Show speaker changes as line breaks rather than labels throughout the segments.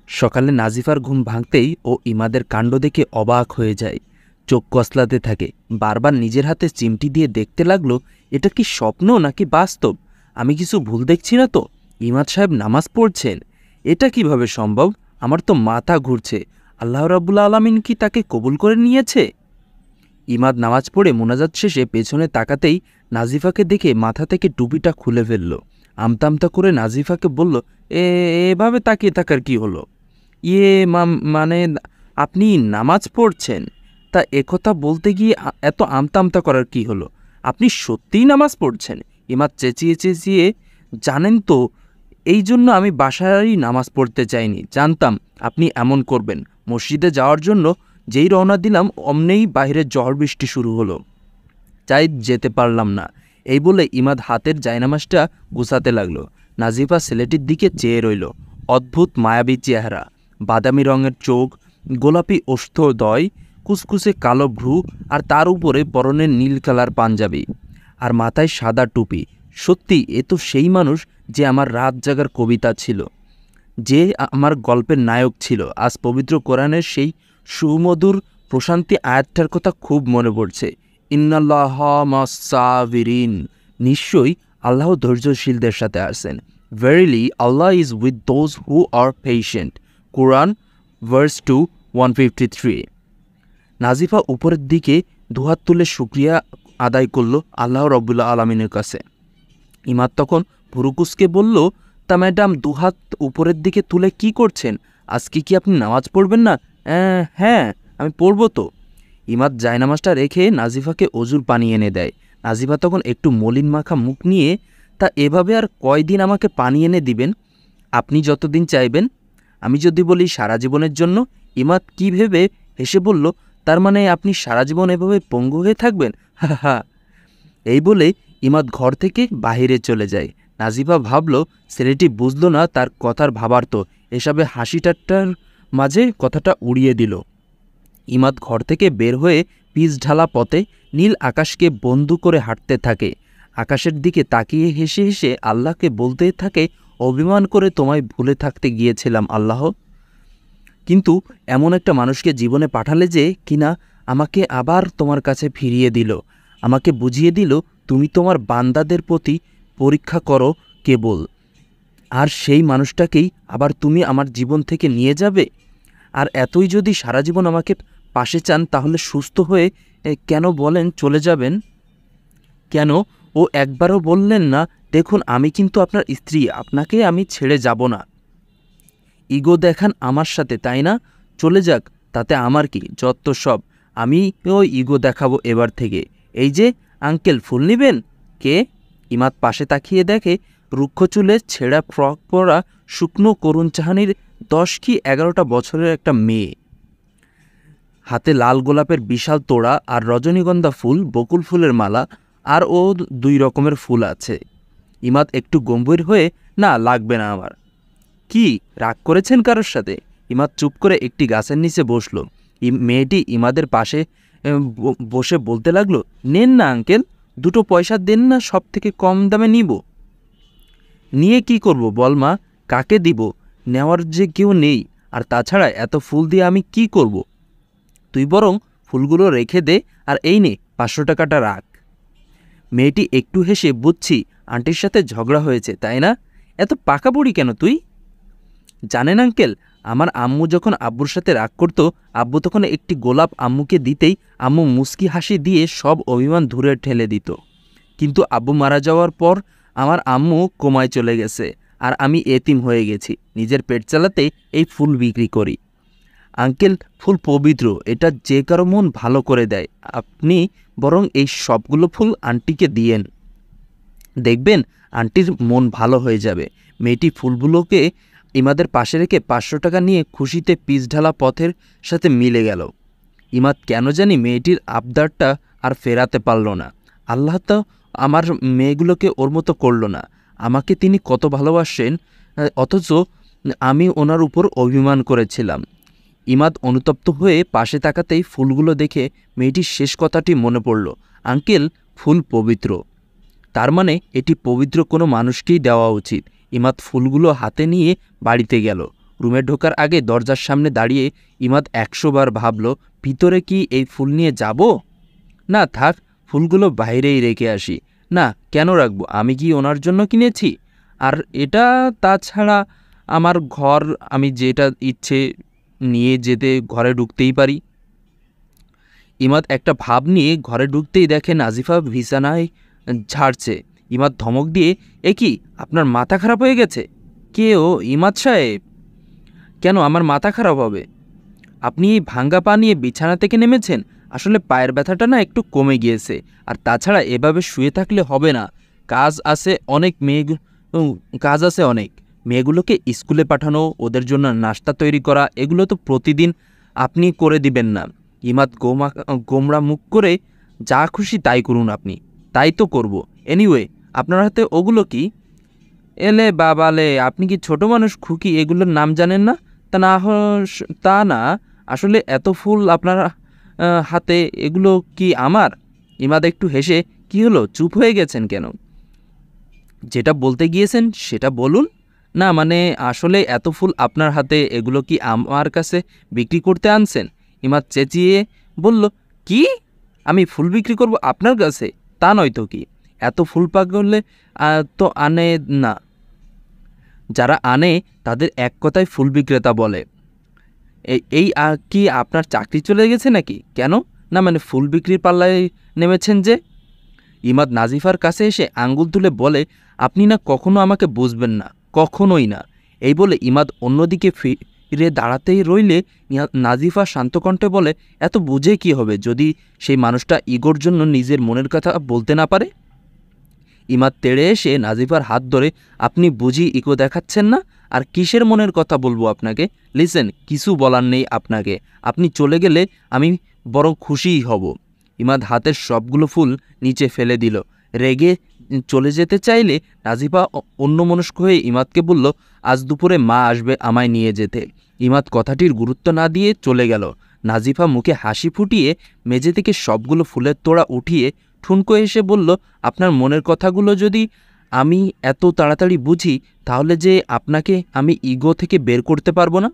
সকালে নাজিফার ঘুম ভাঙতেই ও ইমাদের কাণ্ড দেখে অবাক হয়ে যায়। চোখ কসলাতে থাকে, বারবার নিজের হাতে চিমটি দিয়ে দেখতে লাগলো এটা কি স্বপ্ন নাকি বাস্তব। আমি কিছু ভুল দেখছি না তো? ইমাদ সাহেব নামাজ পড়ছেন, এটা কিভাবে সম্ভব? আমার তো মাথা ঘুরছে। আল্লাহ রাব্বুল আলামিন কি তাকে কবুল করে নিয়েছে? ইমাদ নামাজ পড়ে মোনাজাত শেষে পেছনে তাকাতেই নাজিফাকে দেখে মাথা থেকে টুপিটা খুলে ফেলল। আমতা আমতা করে নাজিফাকে বলল, এভাবে তাকিয়ে থাকার কি হলো? মানে আপনি নামাজ পড়ছেন? তা একথা বলতে গিয়ে এত আমতা আমতা করার কি হলো? আপনি সত্যিই নামাজ পড়ছেন? ইমাদ চেঁচিয়ে চেঁচিয়ে, জানেন তো এই জন্য আমি বাসায় নামাজ পড়তে চাইনি, জানতাম আপনি এমন করবেন। মসজিদে যাওয়ার জন্য যেই রওনা দিলাম অমনেই বাইরে ঝড় বৃষ্টি শুরু হলো, চাই যেতে পারলাম না। এই বলে ইমাদ হাতের জায়নামাজটা গুছাতে লাগলো। নাজিফা ছেলেটির দিকে চেয়ে রইল। অদ্ভুত মায়াবী চেহারা, বাদামি রঙের চোখ, গোলাপি ওষ্ঠদয়, কুচকুচে কালো ভ্রু, আর তার উপরে পরনের নীল কালার পাঞ্জাবি আর মাথায় সাদা টুপি। সত্যি এ তো সেই মানুষ যে আমার রাত জাগার কবিতা ছিল, যে আমার গল্পের নায়ক ছিল। আজ পবিত্র কোরআনের সেই সুমধুর প্রশান্তি আয়াতটার কথা খুব মনে পড়ছে। ইন্নাল্লাহ মাস-সাবিরিন, নিশ্চয়ই আল্লাহ ধৈর্যশীলদের সাথে আছেন। Verily Allah is with those who are patient. Quran verse 2 153। Nazifa উপরের দিকে দুহাত তুলে শুকরিয়া আদায় করল আল্লাহ রাব্বুল আলামিনের কাছে। ইমাদ তখন ভুরুকুসকে বলল, তা ম্যাডাম দুহাত উপরের দিকে তুলে কি করছেন? আজকে কি আপনি নামাজ পড়বেন না? হ্যাঁ, আমি পড়ব তো। ইমাদ জায়নামাজটা রেখে নাজিফাকে অজুর পানি এনে দেয়। নাজিফা তখন একটু মলিন মাখা মুখ নিয়ে, তা এভাবে আর কয়দিন আমাকে পানি এনে দিবেন? আপনি যতদিন চাইবেন। আমি যদি বলি সারা জীবনের জন্য? ইমাদ কি ভেবে হেসে বলল, তার মানে আপনি সারা জীবন এভাবে পঙ্গু হয়ে থাকবেন? হা হা। এই বলে ইমাদ ঘর থেকে বাহিরে চলে যায়। নাজিফা ভাবল ছেলেটি বুঝল না তার কথার ভাবার্থ, এসবে হাসি ঠাট্টার মাঝে কথাটা উড়িয়ে দিল। ইমাদ ঘর থেকে বের হয়ে পিচ ঢালা পথে নীল আকাশকে বন্ধু করে হাঁটতে থাকে। আকাশের দিকে তাকিয়ে হেসে হেসে আল্লাহকে বলতে থাকে, অভিমান করে তোমায় ভুলে থাকতে গিয়েছিলাম আল্লাহ, কিন্তু এমন একটা মানুষকে জীবনে পাঠালে যে কিনা আমাকে আবার তোমার কাছে ফিরিয়ে দিল, আমাকে বুঝিয়ে দিল তুমি তোমার বান্দাদের প্রতি পরীক্ষা করো কেবল, আর সেই মানুষটাকেই আবার তুমি আমার জীবন থেকে নিয়ে যাবে। আর এতই যদি সারা জীবন আমাকে পাশে চান তাহলে সুস্থ হয়ে কেন বলেন চলে যাবেন? কেন ও একবারও বললেন না, দেখুন আমি কিন্তু আপনার স্ত্রী, আপনাকে আমি ছেড়ে যাব না। ইগো দেখান আমার সাথে, তাই না? চলে যাক, তাতে আমার কি, যত সব। আমিও ইগো দেখাবো এবার থেকে। এই যে আঙ্কেল, ফুল নেবেন? কে? ইমাদ পাশে তাকিয়ে দেখে রুক্ষ চুলে ছেঁড়া ফ্রক পরা শুকনো করুণ চাহানির 10 কি 11টা বছরের একটা মেয়ে, হাতে লাল গোলাপের বিশাল তোড়া আর রজনীগন্ধা ফুল, বকুল ফুলের মালা, আর ও 2 রকমের ফুল আছে। ইমাদ একটু গম্ভীর হয়ে, না লাগবে না আমার। কি রাগ করেছেন কারোর সাথে? ইমাদ চুপ করে একটি গাছের নিচে বসল। মেয়েটি ইমাদের পাশে বসে বলতে লাগলো, নেন না আঙ্কেল, 2 পয়সা দেন না, সব থেকে কম দামে নিব। নিয়ে কি করব বল মা, কাকে দিব? নেওয়ার যে কেউ নেই, আর তাছাড়া এত ফুল দিয়ে আমি কি করব? তুই বরং ফুলগুলো রেখে দে, আর এই নে 500 টাকাটা রাখ। মেয়েটি একটু হেসে, বুঝছি আন্টির সাথে ঝগড়া হয়েছে তাই না? এত পাকা বুড়ি কেন তুই? জানেন আঙ্কেল, আমার আম্মু যখন আব্বুর সাথে রাগ করতো, আব্বু তখন একটি গোলাপ আম্মুকে দিতেই আম্মু মুস্কি হাসি দিয়ে সব অভিমান দূরে ঠেলে দিত। কিন্তু আব্বু মারা যাওয়ার পর আমার আম্মু কোমায় চলে গেছে, আর আমি এতিম হয়ে গেছি। নিজের পেট চালাতে এই ফুল বিক্রি করি। আঙ্কেল, ফুল পবিত্র, এটা যে কারো মন ভালো করে দেয়। আপনি বরং এই সবগুলো ফুল আন্টিকে দিয়েন, দেখবেন আন্টির মন ভালো হয়ে যাবে। মেয়েটি ফুলগুলোকে ইমাদের পাশে রেখে 500 টাকা নিয়ে খুশিতে পিচ ঢালা পথের সাথে মিলে গেল। ইমাদ কেন জানি মেয়েটির আবদারটা আর ফেরাতে পারল না। আল্লাহ তো আমার মেয়েগুলোকে ওর মতো করল না। আমাকে তিনি কত ভালোবাসেন, অথচ আমি ওনার উপর অভিমান করেছিলাম। ইমাদ অনুতপ্ত হয়ে পাশে তাকাতেই ফুলগুলো দেখে মেয়েটির শেষ কথাটি মনে পড়ল, আঙ্কেল, ফুল পবিত্র, তার মানে এটি পবিত্র কোনো মানুষকেই দেওয়া উচিত। ইমাদ ফুলগুলো হাতে নিয়ে বাড়িতে গেল। রুমে ঢোকার আগে দরজার সামনে দাঁড়িয়ে ইমাদ 100 বার ভাবল, ভিতরে কি এই ফুল নিয়ে যাব? না থাক, ফুলগুলো বাইরেই রেখে আসি। না, কেন রাখবো? আমি কি ওনার জন্য কিনেছি? আর এটা তাছাড়া আমার ঘর, আমি যেটা ইচ্ছে নিয়ে যেতে ঘরে ঢুকতেই পারি। ইমাদ একটা ভাব নিয়ে ঘরে ঢুকতেই দেখে নাজিফা বিছানায় ঝাড়ছে। ইমাদ ধমক দিয়ে, এ কি, আপনার মাথা খারাপ হয়ে গেছে? কে ও? ইমাদ সাহেব। কেন আমার মাথা খারাপ হবে? আপনি এই ভাঙ্গা পা নিয়ে বিছানা থেকে নেমেছেন? আসলে পায়ের ব্যথাটা না একটু কমে গিয়েছে। আর তাছাড়া এভাবে শুয়ে থাকলে হবে না, কাজ আছে অনেক। কাজ আছে অনেক। মেয়েগুলোকে স্কুলে পাঠানো, ওদের জন্য নাস্তা তৈরি করা, এগুলো তো প্রতিদিন আপনি করে দিবেন না। ইমাদ গোমরা মুখ করে, যা খুশি তাই করুন আপনি। তাই তো করব। এনিওয়ে, আপনার হাতে ওগুলো কি? এলে বাবালে, আপনি কি ছোট মানুষ খুকি এগুলোর নাম জানেন না? তা না, আসলে এত ফুল আপনার হাতে, এগুলো কি আমার? ইমাদ একটু হেসে, কি হলো, চুপ হয়ে গেছেন কেন? যেটা বলতে গিয়েছেন সেটা বলুন না। মানে আসলে এত ফুল আপনার হাতে, এগুলো কি আমার কাছে বিক্রি করতে আনছেন? ইমাদ চেঁচিয়ে বলল, কি? আমি ফুল বিক্রি করব আপনার কাছে? তা নয় তো কি, এত ফুল পাগলে তো আনে না। যারা আনে তাদের এক কথায় ফুল বিক্রেতা বলে। এই কি আপনার চাকরি চলে গেছে নাকি? কেন? না মানে ফুল বিক্রির পাল্লায় নেমেছেন যে? ইমাদ নাজিফার কাছে এসে আঙ্গুল তুলে বলে, আপনি না কখনো আমাকে বুঝবেন না, কখনোই না। এই বলে ইমাদ অন্যদিকে ফিরে দাঁড়াতেই রইলে নাজিফা শান্তকণ্ঠে বলে, এত বুঝে কি হবে যদি সেই মানুষটা ইগোর জন্য নিজের মনের কথা বলতে না পারে? ইমাদ তেড়ে এসে নাজিফার হাত ধরে, আপনি বুঝি ইগো দেখাচ্ছেন না? আর কিসের মনের কথা বলবো আপনাকে? লিসেন, কিছু বলার নেই আপনাকে। আপনি চলে গেলে আমি বরং খুশিই হব। ইমাদ হাতের সবগুলো ফুল নিচে ফেলে দিল। রেগে চলে যেতে চাইলে নাজিফা অন্যমনস্ক হয়ে ইমাদকে বলল, আজ দুপুরে মা আসবে আমায় নিয়ে যেতে। ইমাদ কথাটির গুরুত্ব না দিয়ে চলে গেল। নাজিফা মুখে হাসি ফুটিয়ে মেঝে থেকে সবগুলো ফুলের তোড়া উঠিয়ে ঠুনকো এসে বলল, আপনার মনের কথাগুলো যদি আমি এত তাড়াতাড়ি বুঝি, তাহলে যে আপনাকে আমি ইগো থেকে বের করতে পারবো না,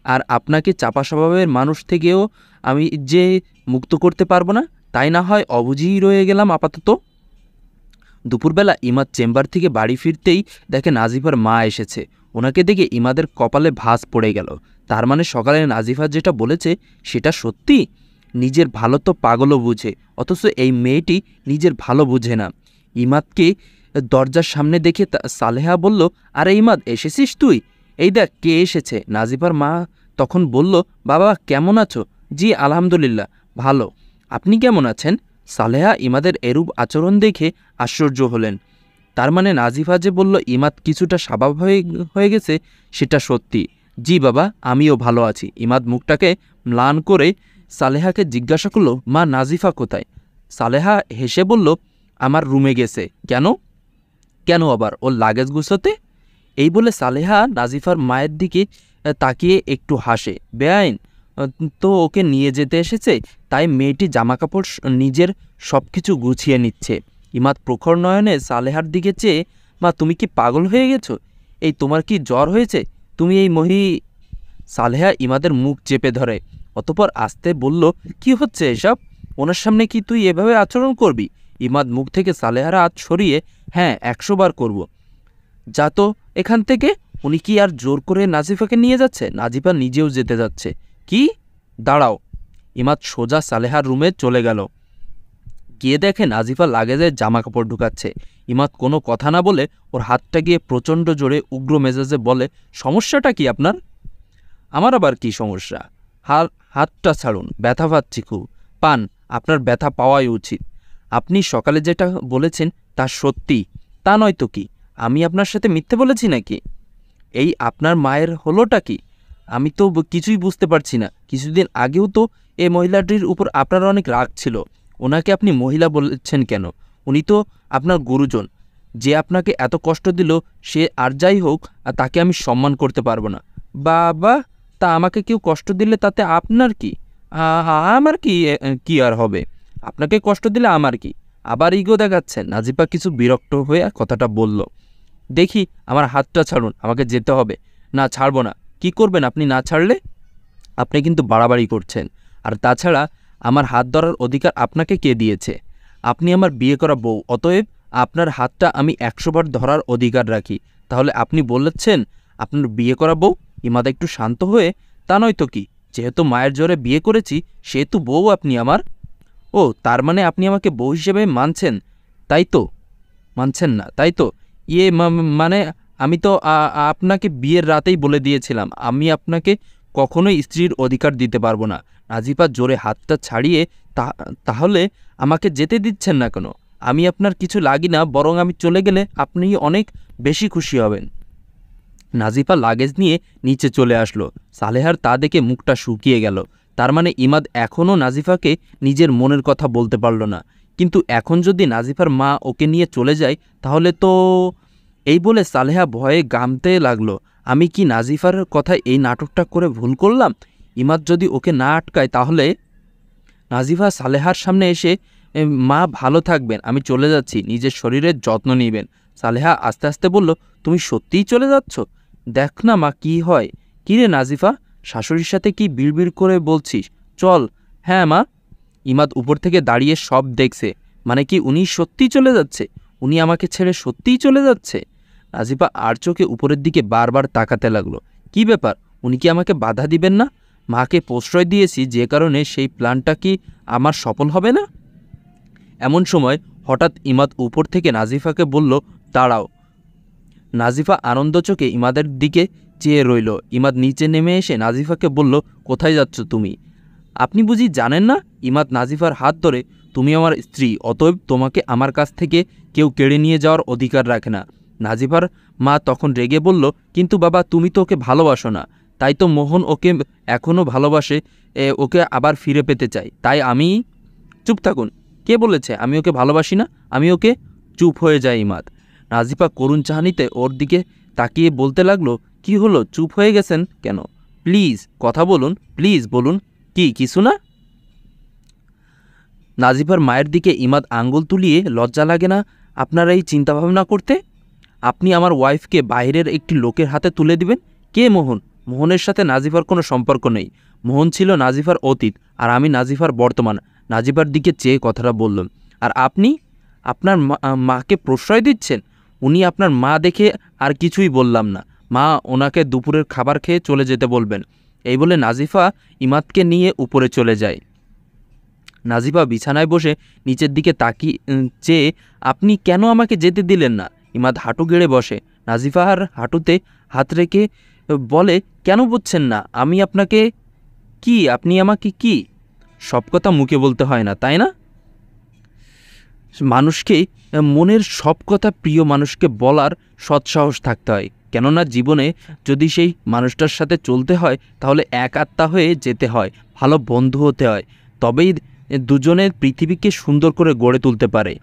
আর আপনাকে চাপা স্বভাবের মানুষ থেকেও আমি যে মুক্ত করতে পারবো না, তাই না হয় অবুঝেই রয়ে গেলাম আপাতত। দুপুরবেলা ইমাদ চেম্বার থেকে বাড়ি ফিরতেই দেখে নাজিফার মা এসেছে। ওনাকে দেখে ইমাদের কপালে ভাঁজ পড়ে গেল। তার মানে সকালে নাজিফা যেটা বলেছে সেটা সত্যি। নিজের ভালো তো পাগলও বুঝে, অথচ এই মেয়েটি নিজের ভালো বুঝে না। ইমাদকে দরজার সামনে দেখে সালেহা বলল, আরে ইমাদ, এসেছিস তুই? এই দেখ কে এসেছে। নাজিফার মা তখন বলল, বাবা কেমন আছো? জি আলহামদুলিল্লাহ ভালো। আপনি কেমন আছেন? সালেহা ইমাদের এরূপ আচরণ দেখে আশ্চর্য হলেন। তার মানে নাজিফা যে বলল ইমাদ কিছুটা স্বাভাবিক হয়ে গেছে, সেটা সত্যি। জি বাবা, আমিও ভালো আছি। ইমাদ মুখটাকে ম্লান করে সালেহাকে জিজ্ঞাসা করলো, মা নাজিফা কোথায়? সালেহা হেসে বলল, আমার রুমে গেছে। কেন? কেন আবার? ওর লাগেজ গুছোতে। এই বলে সালেহা নাজিফার মায়ের দিকে তাকিয়ে একটু হাসে। বেআইন তো ওকে নিয়ে যেতে এসেছে, তাই মেয়েটি জামাকাপড় নিজের সব কিছু গুছিয়ে নিচ্ছে। ইমাদ প্রখর নয়নে সালেহার দিকে চেয়ে, মা তুমি কি পাগল হয়ে গেছো? এই তোমার কি জ্বর হয়েছে? তুমি এই সালেহা ইমাদের মুখ চেপে ধরে, অতপর আস্তে বলল, কি হচ্ছে এসব? ওনার সামনে কি তুই এভাবে আচরণ করবি? ইমাদ মুখ থেকে সালেহার হাত সরিয়ে, হ্যাঁ 100 বার করব। যা তো এখান থেকে। উনি কি আর জোর করে নাজিফাকে নিয়ে যাচ্ছে? নাজিফা নিজেও যেতে যাচ্ছে। কি? দাঁড়াও। ইমাদ সোজা সালেহার রুমে চলে গেল। গিয়ে দেখে নাজিফা লাগেজে জামা কাপড় ঢুকাচ্ছে। ইমাদ কোনো কথা না বলে ওর হাতটা গিয়ে প্রচণ্ড জোরে উগ্র মেজাজে বলে, সমস্যাটা কি আপনার? আমার আবার কি সমস্যা? হাতটা ছাড়ুন, ব্যথা পাচ্ছি খুব। পান, আপনার ব্যথা পাওয়াই উচিত। আপনি সকালে যেটা বলেছেন তা সত্যি। তা নয় তো কি, আমি আপনার সাথে মিথ্যে বলেছি নাকি? এই আপনার মায়ের হলোটা কি? আমি তো কিছুই বুঝতে পারছি না। কিছুদিন আগেও তো এই মহিলাটির উপর আপনার অনেক রাগ ছিল। ওনাকে আপনি মহিলা বলছেন কেন? উনি তো আপনার গুরুজন। যে আপনাকে এত কষ্ট দিল, সে আর যাই হোক, তাকে আমি সম্মান করতে পারবো না। বাবা, তা আমাকে কেউ কষ্ট দিলে তাতে আপনার কি? আমার কি আর হবে? আপনাকে কষ্ট দিলে আমার কি? আবার ইগো দেখাচ্ছেন। নাজিফা কিছু বিরক্ত হয়ে কথাটা বলল। দেখি, আমার হাতটা ছাড়ুন, আমাকে যেতে হবে। না ছাড়বো না। কি করবেন আপনি না ছাড়লে? আপনি কিন্তু বাড়াবাড়ি করছেন। আর তাছাড়া আমার হাত ধরার অধিকার আপনাকে কে দিয়েছে? আপনি আমার বিয়ে করা বউ, অতএব আপনার হাতটা আমি 100 বার ধরার অধিকার রাখি। তাহলে আপনি বলেছেন আপনার বিয়ে করা বউ? ইমাদ একটু শান্ত হয়ে, তা নয় তো কি, যেহেতু মায়ের জোরে বিয়ে করেছি সেহেতু বউ আপনি আমার। ও, তার মানে আপনি আমাকে বউ হিসেবে মানছেন, তাই তো? মানছেন না, তাই তো? মানে আমি তো আপনাকে বিয়ের রাতেই বলে দিয়েছিলাম আমি আপনাকে কখনোই স্ত্রীর অধিকার দিতে পারবো না। নাজিফা জোরে হাতটা ছাড়িয়ে, তাহলে আমাকে যেতে দিচ্ছেন না কেন? আমি আপনার কিছু লাগি না, বরং আমি চলে গেলে আপনি অনেক বেশি খুশি হবেন। নাজিফা লাগেজ নিয়ে নিচে চলে আসলো। সালেহার তা দেখে মুখটা শুকিয়ে গেল। তার মানে ইমাদ এখনও নাজিফাকে নিজের মনের কথা বলতে পারল না। কিন্তু এখন যদি নাজিফার মা ওকে নিয়ে চলে যায় তাহলে তো... এই বলে সালেহা ভয়ে গামতে লাগলো। আমি কি নাজিফার কথায় এই নাটকটা করে ভুল করলাম? ইমাদ যদি ওকে না আটকায় তাহলে... নাজিফা সালেহার সামনে এসে, মা ভালো থাকবেন, আমি চলে যাচ্ছি, নিজের শরীরের যত্ন নেবেন। সালেহা আস্তে আস্তে বলল, তুমি সত্যিই চলে যাচ্ছ? দেখ না মা কি হয়। কী রে নাজিফা, শাশুড়ির সাথে কি বিড়বিড় করে বলছিস? চল। হ্যাঁ মা। ইমাদ উপর থেকে দাঁড়িয়ে সব দেখছে। মানে কি উনি সত্যিই চলে যাচ্ছে? উনি আমাকে ছেড়ে সত্যিই চলে যাচ্ছে? নাজিফা আর চোখে উপরের দিকে বারবার তাকাতে লাগলো। কি ব্যাপার, উনি কি আমাকে বাধা দিবেন না? মাকে প্রশ্রয় দিয়েছি যে কারণে সেই প্ল্যানটা কি আমার সফল হবে না? এমন সময় হঠাৎ ইমাদ উপর থেকে নাজিফাকে বলল, দাঁড়াও। নাজিফা আনন্দ চোখে ইমাদের দিকে চেয়ে রইল। ইমাদ নিচে নেমে এসে নাজিফাকে বলল, কোথায় যাচ্ছ তুমি? আপনি বুঝি জানেন না? ইমাদ নাজিফার হাত ধরে, তুমি আমার স্ত্রী, অতএব তোমাকে আমার কাছ থেকে কেউ কেড়ে নিয়ে যাওয়ার অধিকার রাখে না। নাজিফার মা তখন রেগে বলল, কিন্তু বাবা তুমি তো ওকে ভালোবাসো না। তাই তো মোহন ওকে এখনও ভালোবাসে, ওকে আবার ফিরে পেতে চাই, তাই আমি... চুপ থাকুন। কে বলেছে আমি ওকে ভালোবাসি না? আমি ওকে... চুপ হয়ে যায় ইমাদ। নাজিফা করুণ চাহনিতে ওর দিকে তাকিয়ে বলতে লাগলো, কি হলো, চুপ হয়ে গেছেন কেন? প্লিজ কথা বলুন, প্লিজ বলুন। কি কিছু না? নাজিফার মায়ের দিকে ইমাদ আঙ্গুল তুলিয়ে, লজ্জা লাগে না আপনার এই চিন্তাভাবনা করতে? আপনি আমার ওয়াইফকে বাইরের একটি লোকের হাতে তুলে দিবেন? কে মোহন? মোহনের সাথে নাজিফার কোনো সম্পর্ক নেই। মোহন ছিল নাজিফার অতীত, আর আমি নাজিফার বর্তমান। নাজিফার দিকে চেয়ে কথাটা বললাম। আর আপনি আপনার মাকে প্রশ্রয় দিচ্ছেন? উনি আপনার মা দেখে আর কিছুই বললাম না। মা ওনাকে দুপুরের খাবার খেয়ে চলে যেতে বলবেন। এই বলে নাজিফা ইমাদকে নিয়ে উপরে চলে যায়। নাজিফা বিছানায় বসে নিচের দিকে তাকিয়ে চেয়ে, আপনি কেন আমাকে যেতে দিলেন না? ইমাদ হাঁটু গেড়ে বসে। নাজিফার হাঁটুতে হাত রেখে বলে, কেন বুঝছেন না? আমি আপনাকে... কি আপনি আমাকে কি? সব কথা মুখে বলতে হয় না, তাই না? মানুষকে মনের সব কথা প্রিয় মানুষকে বলার সৎসাহস থাকতে হয়। কেননা জীবনে যদি সেই মানুষটার সাথে চলতে হয় তাহলে এক আত্মা হয়ে যেতে হয়, ভালো বন্ধু হতে হয়, তবেই দুজনের পৃথিবীকে সুন্দর করে গড়ে তুলতে পারে।